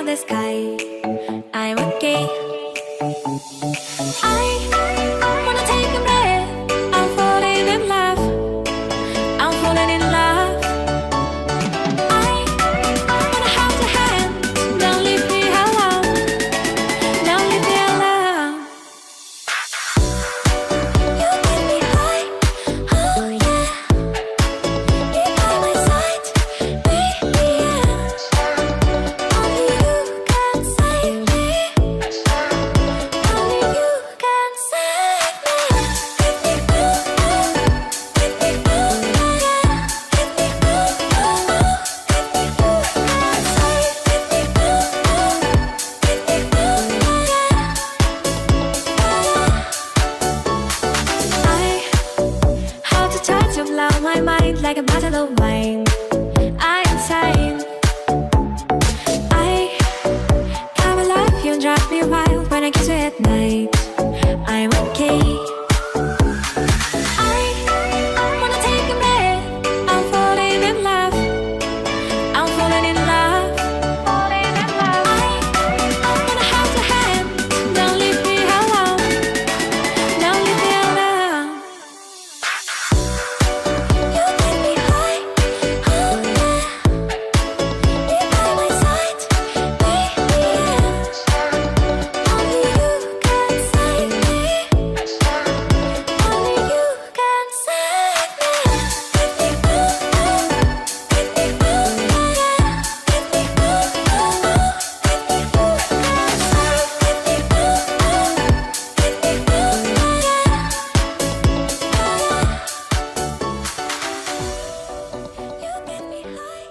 the sky. I'm okay. I wanna take a breath. I'm falling in love. I'm falling in love. I wanna hold your hand. Don't leave me alone. Don't leave me alone. You get me high. Oh yeah. You're by my side. Baby, yeah. Only you can save me. Only you can save me. I hold the touch of love, my mind like a bottle of wine. I'm insane. I come alive, you drive me wild when I kiss you at night. I'm okay. I wanna take a breath. I'm falling in love. I'm falling in love. Falling in love. I wanna hold your hand. Don't leave me alone. Don't leave me alone. You get me high. Oh yeah. You're by my side. Baby, yeah. Only you can save me. Only you can save me. You get me high.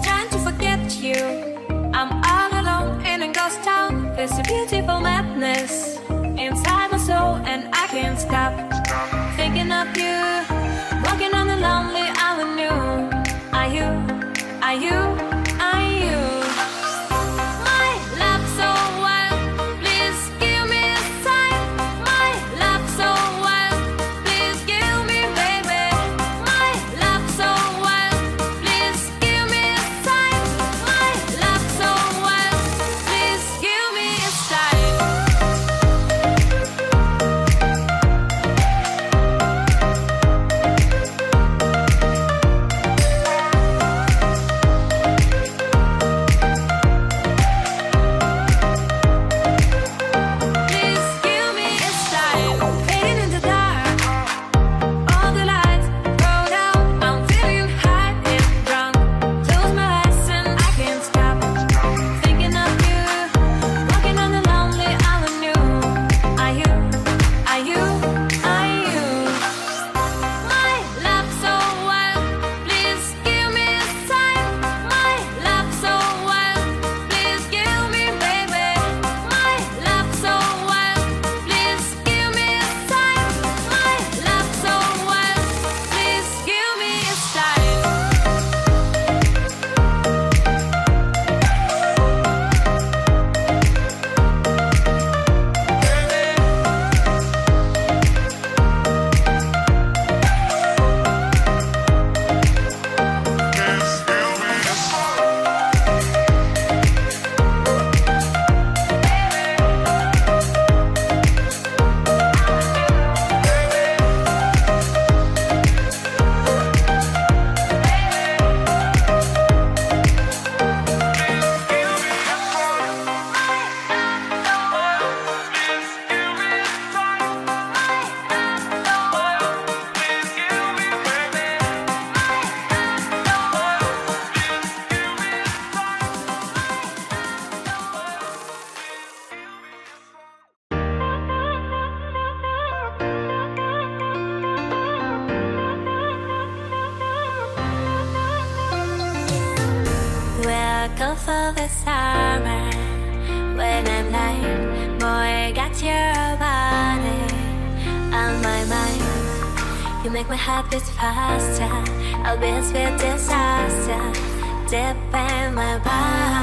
Trying to forget you. I'm all alone in a ghost town. There's a beautiful madness inside my soul, and I can't stop thinking of you. Walking on the lonely avenue. Are you? Are you? Are you? My love so wild. Please give me a sign. My love so wild. Please give me, baby. My love so wild. Please give me a sign. My love so wild. Please give me a sign. Please give me a sign. Fading in the dark. All the lights go down. I'm feeling high and drunk. Close my eyes and I can't stop thinking of you. Walking on the lonely avenue. Are you? Are you? Are you? My love so wild. Please give me a sign. My love so wild. Please give me, baby. My love so wild. Please give me a sign. My love so wild. Please give me a sign. Welcome for the summer. When I'm lying, boy, got your body on my mind. You make my heart beat faster. I'll be a sweet disaster deep in my body.